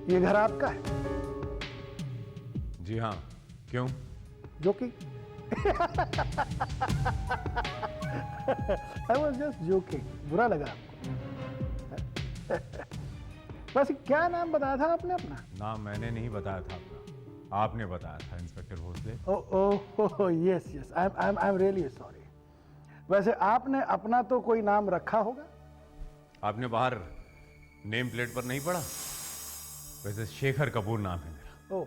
ये घर आपका है? जी हाँ, क्यों? जो कि आई वॉज जस्ट जोकिंग। बुरा लगा आपको? वैसे क्या नाम बताया था आपने अपना? नाम मैंने नहीं बताया था अपना, आपने बताया था, inspector Bhosle. Oh yes yes, I am really sorry. वैसे आपने अपना तो कोई नाम रखा होगा? आपने बाहर नेम प्लेट पर नहीं पढ़ा? वैसे शेखर कपूर नाम है मेरा। ओह,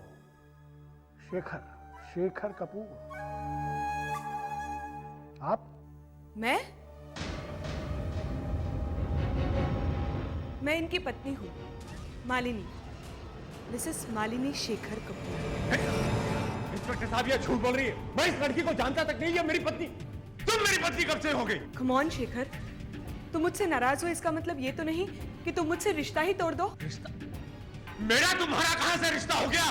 शेखर कपूर। आप? मैं इनकी पत्नी हूँ, मालिनी, मिसेस मालिनी शेखर कपूर। इंस्पेक्टर साहब, ये झूठ बोल रही है। मैं इस लड़की को जानता तक नहीं, ये मेरी पत्नी। तुम मेरी पत्नी कब से हो गई? कम ऑन शेखर, तुम मुझसे नाराज हो इसका मतलब ये तो नहीं कि तुम मुझसे रिश्ता ही तोड़ दो। रिश्ता? मेरा तुम्हारा कहां से रिश्ता हो गया?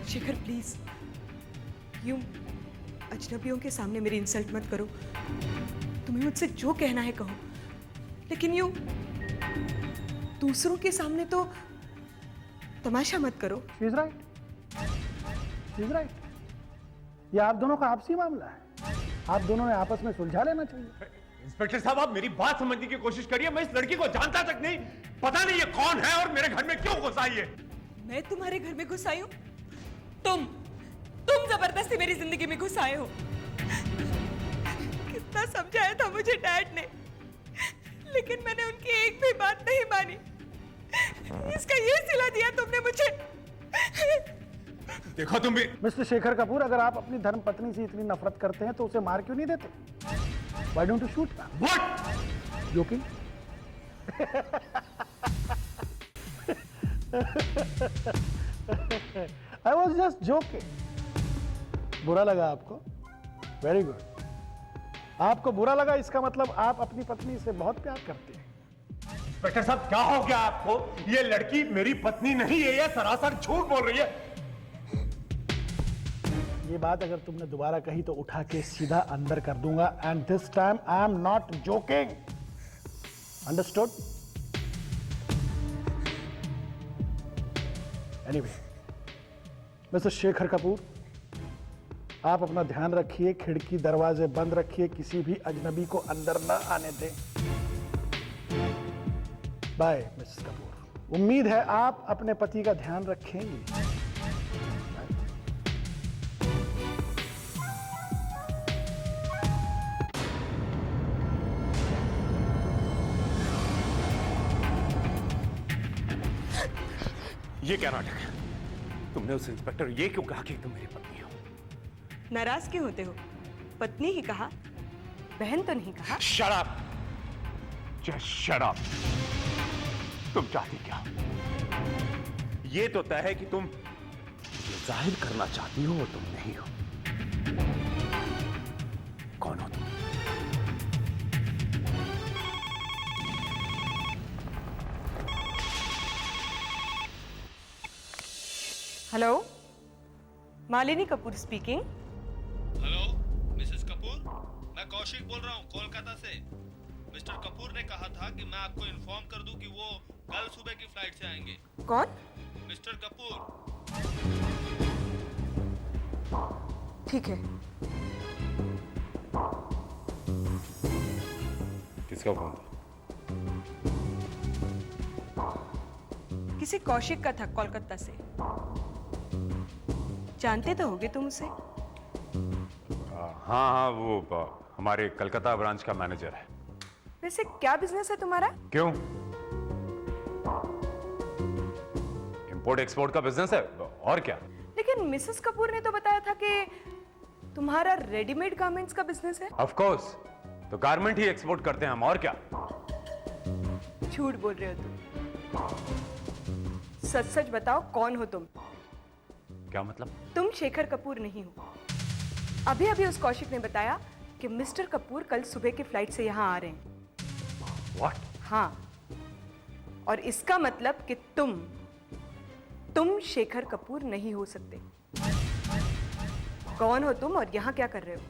शेखर प्लीज, यूं अजनबियों के सामने मेरी इंसल्ट मत करो। तुम्हें मुझसे जो कहना है कहो, लेकिन यूं दूसरों के सामने तो तमाशा मत करो। She is right, she is right. ये आप दोनों का आपसी मामला है, आप दोनों ने आपस में सुलझा लेना चाहिए। इंस्पेक्टर साहब, आप मेरी बात समझने की कोशिश करिए। मैं इस लड़की को जानता तक नहीं, पता नहीं ये कौन है और मेरे घर में क्यों घुस आई है। मैं तुम्हारे घर में घुस आई हूं? तुम जबरदस्ती मेरी जिंदगी में घुस आए हो। कितना समझाया था मुझे डैड ने, लेकिन मैंने उनकी एक भी बात नहीं मानी। इसका ये सिला दिया तुमने मुझे। देखो तुम भी। मिस्टर शेखर कपूर, अगर आप अपनी धर्म पत्नी से इतनी नफरत करते हैं तो उसे मार क्यों नहीं देते? Why don't you shoot her? What? Joking? I was just joking. बुरा लगा आपको? Very good. आपको बुरा लगा, इसका मतलब आप अपनी पत्नी से बहुत प्यार करते हैं। इंस्पेक्टर साहब, क्या हो गया आपको? ये लड़की मेरी पत्नी नहीं है, ये सरासर झूठ बोल रही है। ये बात अगर तुमने दोबारा कही तो उठा के सीधा अंदर कर दूंगा। And this time I am not joking, understood? Anyway, mister Shekhar Kapoor, आप अपना ध्यान रखिए, खिड़की दरवाजे बंद रखिए, किसी भी अजनबी को अंदर न आने दें। By Mrs Kapoor. उम्मीद है आप अपने पति का ध्यान रखेंगे। ये क्या नाटक है? तुमने उस इंस्पेक्टर ये क्यों कहा कि तुम मेरी पत्नी हो? नाराज क्यों होते हो? पत्नी ही कहा, बहन तो नहीं कहा। Shut up! Just shut up! तुम चाहती क्या? ये तो तय है कि तुम ये जाहिर करना चाहती हो वो तुम नहीं हो। कौन हो तुम? Hello, Malini Kapoor speaking. Hello Mrs Kapoor, मैं कौशिक बोल रहा हूँ कोलकाता से। मिस्टर कपूर ने कहा था कि मैं आपको इन्फॉर्म कर दूं कि वो कल सुबह की फ्लाइट से आएंगे। कौन? मिस्टर कपूर। ठीक है। किसका फोन था? किसी कौशिक का था, कोलकाता से। जानते तो होगे तुम उसे। हाँ, वो हमारे कलकत्ता ब्रांच का मैनेजर है। वैसे क्या बिजनेस है तुम्हारा? क्यों? इंपोर्ट एक्सपोर्ट का बिजनेस है, और क्या? लेकिन मिसेस कपूर ने तो बताया था कि तुम्हारा रेडीमेड गारमेंट्स का बिजनेस है। ऑफ कोर्स, तो गारमेंट ही एक्सपोर्ट करते हैं हम, और क्या? झूठ बोल रहे हो तुम। सच सच बताओ, कौन हो तुम? क्या मतलब? तुम शेखर कपूर नहीं हो। अभी अभी उस कौशिक ने बताया कि मिस्टर कपूर कल सुबह की फ्लाइट से यहाँ आ रहे हैं। What? हाँ, और इसका मतलब कि तुम शेखर कपूर नहीं हो सकते। कौन हो तुम और यहाँ क्या कर रहे हो?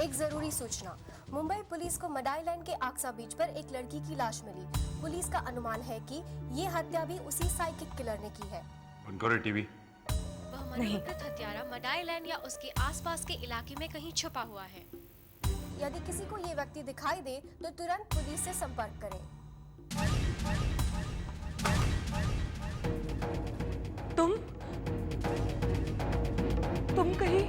एक जरूरी सूचना, मुंबई पुलिस को मडाई लाइन के आक्सा बीच पर एक लड़की की लाश मिली। पुलिस का अनुमान है कि ये हत्या भी उसी साइकिक किलर ने की है। बंद करो टीवी। वह मनोवृत्त हत्यारा मडाई लाइन या उसके आसपास के इलाके में कहीं छुपा हुआ है। यदि किसी को ये व्यक्ति दिखाई दे तो तुरंत पुलिस से संपर्क करें। तुम कहीं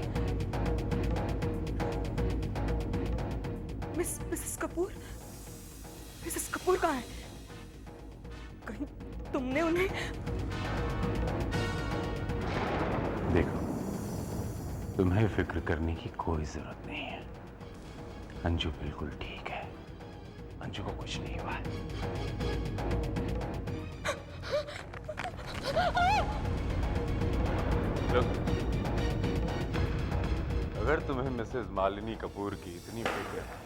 मिसेस कपूर कहाँ है? कहीं तुमने उन्हें? देखो, तुम्हें फिक्र करने की कोई जरूरत नहीं है। अंजू बिल्कुल ठीक है। अंजू को कुछ नहीं हुआ है। Look, अगर तुम्हें मिसेस मालिनी कपूर की इतनी फिक्र है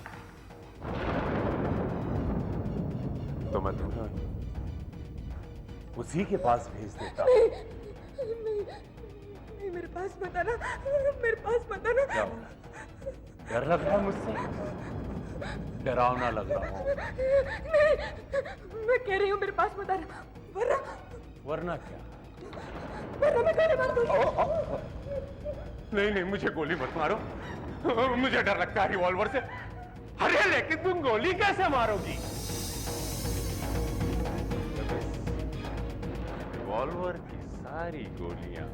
तो मैं तुम्हें उसी के पास भेज देता हूं। नहीं, मेरे पास मत आना। क्या होगा? डर लग रहा है मुझसे? डरावना लग रहा हूं? मैं कह रही हूँ मेरे पास मत आना, वरना क्या? मैं तेरे पास नहीं, मुझे गोली मत मारो। मुझे डर लगता है रिवॉल्वर से। अरे लेकिन तुम गोली कैसे मारोगी? रिवॉल्वर की सारी गोलियां